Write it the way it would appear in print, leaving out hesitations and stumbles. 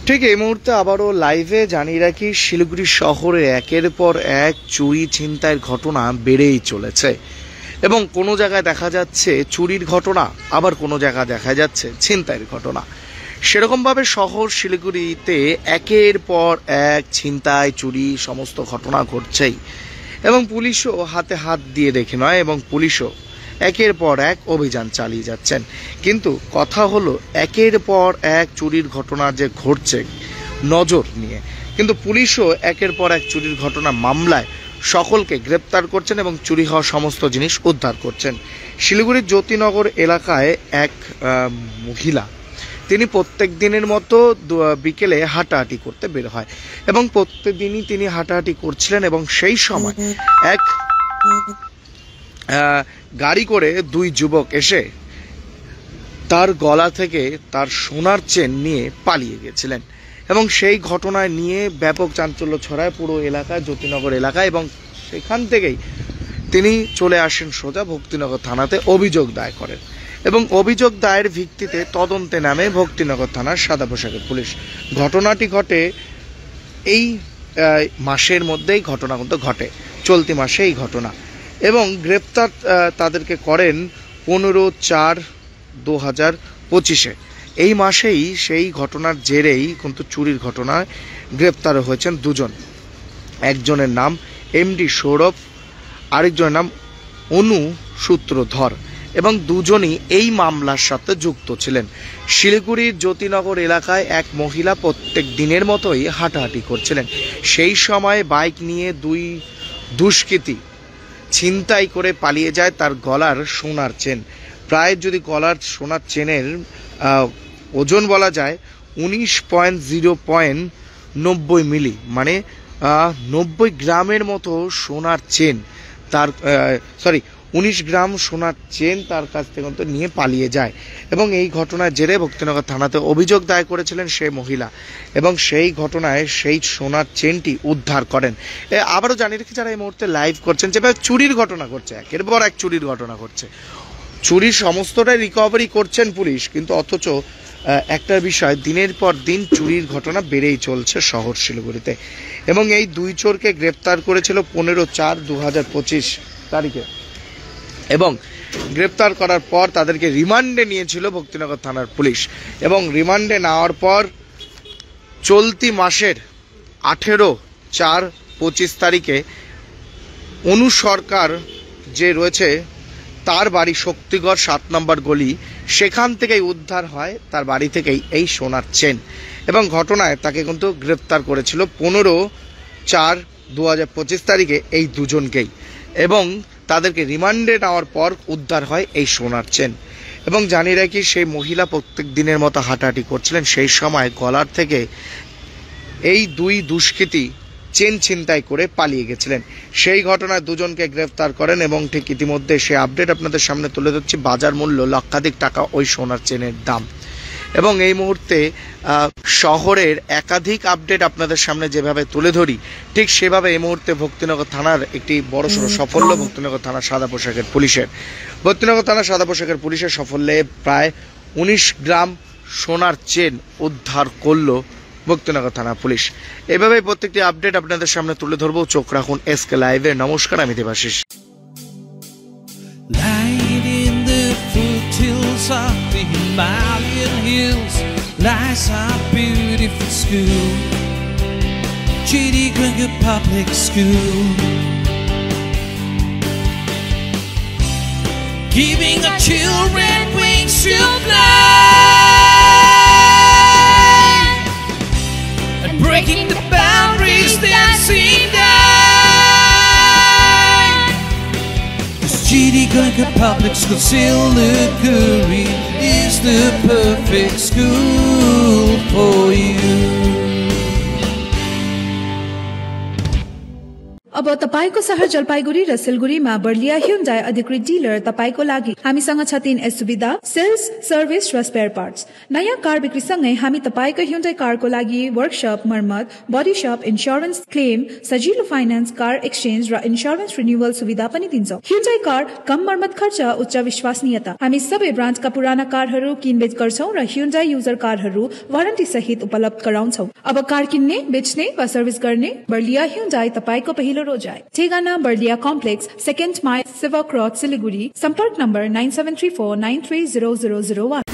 ঠিক এই মুহূর্তে আবারও লাইভে জানিয়ে রাখি, শিলিগুড়ি শহরে একের পর এক চুরি ছিনতাইয়ের ঘটনা বেড়েই চলেছে এবং কোনো জায়গায় দেখা যাচ্ছে চুরির ঘটনা, আবার কোনো জায়গায় দেখা যাচ্ছে ছিনতাইয়ের ঘটনা। সেরকমভাবে শহর শিলিগুড়িতে একের পর এক ছিনতাই চুরি সমস্ত ঘটনা ঘটছেই এবং পুলিশও হাতে হাত দিয়ে রেখে নয়, এবং পুলিশও একের পর এক অভিযান চালিয়ে যাচ্ছেন। কিন্তু কথা হলো, একের পর এক চুরির ঘটনা যে ঘটছে নজর নিয়ে, কিন্তু পুলিশও একের পর এক চুরির ঘটনা মামলায় সকলকে গ্রেপ্তার করছেন এবং চুরি হওয়া সমস্ত জিনিস উদ্ধার করছেন। শিলিগুড়ির জ্যোতিনগর এলাকায় এক মহিলা, তিনি প্রত্যেক দিনের মতো বিকেলে হাঁটাহাঁটি করতে বের হয় এবং প্রত্যেক দিনই তিনি হাঁটাহাঁটি করছিলেন এবং সেই সময় এক গাড়ি করে দুই যুবক এসে তার গলা থেকে তার সোনার চেন নিয়ে পালিয়ে গেছিলেন এবং সেই ঘটনায় নিয়ে ব্যাপক চাঞ্চল্য ছড়ায় পুরো এলাকায়, জ্যোতিনগর এলাকায়, এবং সেখান থেকেই তিনি চলে আসেন সোজা ভক্তিনগর থানাতে অভিযোগ দায়ের করেন এবং অভিযোগ দায়ের ভিত্তিতে তদন্তে নামে ভক্তিনগর থানার সাদা পোশাকের পুলিশ। ঘটনাটি ঘটে এই মাসের মধ্যেই, ঘটনা কিন্তু ঘটে চলতি মাসে এই ঘটনা, এবং গ্রেপ্তার তাদেরকে করেন 15/4/2025। এই মাসেই সেই ঘটনার জেরেই কিন্তু চুরির ঘটনায় গ্রেপ্তার হয়েছেন দুজন। একজনের নাম এমডি সৌরভ, আরেকজনের নাম অনু সূত্রধর, এবং দুজনই এই মামলার সাথে যুক্ত ছিলেন। শিলিগুড়ির জ্যোতিনগর এলাকায় এক মহিলা প্রত্যেক দিনের মতোই হাঁটাহাঁটি করছিলেন। সেই সময় বাইক নিয়ে দুই দুষ্কৃতী ছিনতাই করে পালিয়ে যায় তার গলার সোনার চেন। প্রায় যদি গলার সোনার চেনের ওজন বলা যায় 19.0.90 মিলি, মানে 90 গ্রামের মতো সোনার চেন, তার 19 গ্রাম সোনার চেন তার কাছ থেকে নিয়ে পালিয়ে যায় এবং এই ঘটনার জেরে ভক্তিনগর থানাতে অভিযোগ দায়ের করেছিলেন সেই মহিলা এবং সেই ঘটনায় সেই সোনার চেনটি উদ্ধার করেন। আবারও জানিয়ে রেখে, যারা এই মুহূর্তে লাইভ করছেন, যেভাবে চুরির ঘটনা ঘটছে, একের পর এক চুরির ঘটনা ঘটছে, চুরির সমস্তটাই রিকভারি করছেন পুলিশ, কিন্তু অথচ একটা বিষয়, দিনের পর দিন চুরির ঘটনা বেড়েই চলছে শহর শিলিগুড়িতে এবং এই দুই চোরকে গ্রেপ্তার করেছিল 15/4/2025 তারিখে এবং গ্রেপ্তার করার পর তাদেরকে রিমান্ডে নিয়েছিল ভক্তিনগর থানার পুলিশ এবং রিমান্ডে নেওয়ার পর চলতি মাসের 18/4/25 তারিখে অনু সরকার যে রয়েছে তার বাড়ি শক্তিগড় 7 নম্বর গলি, সেখান থেকেই উদ্ধার হয় তার বাড়ি থেকেই এই সোনার চেন এবং ঘটনায় তাকে কিন্তু গ্রেপ্তার করেছিল 15/4/2025 তারিখে এই দুজনকেই এবং তাদেরকে রিমান্ডে নেওয়ার পর উদ্ধার হয় এই সোনার চেন। এবং জানিয়ে রাখি, সেই মহিলা প্রত্যেক দিনের মতো হাঁটাহাঁটি করছিলেন, সেই সময় গলার থেকে এই দুই দুষ্কৃতী চেন ছিনতাই করে পালিয়ে গেছিলেন। সেই ঘটনায় দুজনকে গ্রেফতার করেন এবং ঠিক ইতিমধ্যে সে আপডেট আপনাদের সামনে তুলে ধরছি। বাজার মূল্য লক্ষাধিক টাকা ওই সোনার চেনের দাম এবং এই মুহূর্তে শহরের একাধিক আপডেট আপনাদের সামনে যেভাবে তুলে ধরি, ঠিক সেভাবে এই মুহূর্তে ভক্তিনগর থানার একটি বড়সড় সাফল্য ভক্তিনগর থানার সাদা পোশাকের পুলিশের। ভক্তিনগর থানার সাদা পোশাকের পুলিশের সাফল্যে প্রায় 19 গ্রাম সোনার চেন উদ্ধার করল ভক্তিনগর থানা পুলিশ। এভাবেই প্রত্যেকটি আপডেট আপনাদের সামনে তুলে ধরবো। চোখ রাখুন এসকে লাইভে। নমস্কার, আমি Debashis. Of the Himalayan hills lies our beautiful school, J.D. Grenger Public School, giving our children wings to fly and breaking the boundaries that seem die. This J.D. Grenger Public School, Siliguri is the perfect school for you. अब तपाईको शहर जलपाइगुडी र सिलगुडीमा Barlia Hyundai अधिकृत dealer तपाईको लागि हामीसँग छ 3 सुविधा sales service र spare parts. नयाँ कार बिक्रीसँगै हामी तपाईको ह्युन्डाई कारको लागि वर्कशप, मर्मत, बडी शप, इन्स्योरेन्स क्लेम, सजिलो फाइनान्स, कार एक्सचेन्ज र इन्स्योरेन्स रिन्युअल सुविधा पनि दिन्छौं। ह्युन्डाई कार कम मर्मत खर्च, उच्च विश्वसनीयता। हामी सबै ब्रान्डका पुराना कारहरू किनबेच गर्छौं र ह्युन्डाई युजर कारहरू वारन्टी सहित उपलब्ध गराउँछौं। अब कार किन्ने, बेच्ने वा सर्भिस गर्ने बर्लिया ह्युन्डाई तपाईको पहिलो रोजाइ। ठेगाना बर्लिया कम्प्लेक्स, 2nd माइल, सेवा क्रॉस, सिलिगुडी। सम्पर्क नम्बर 9734930001।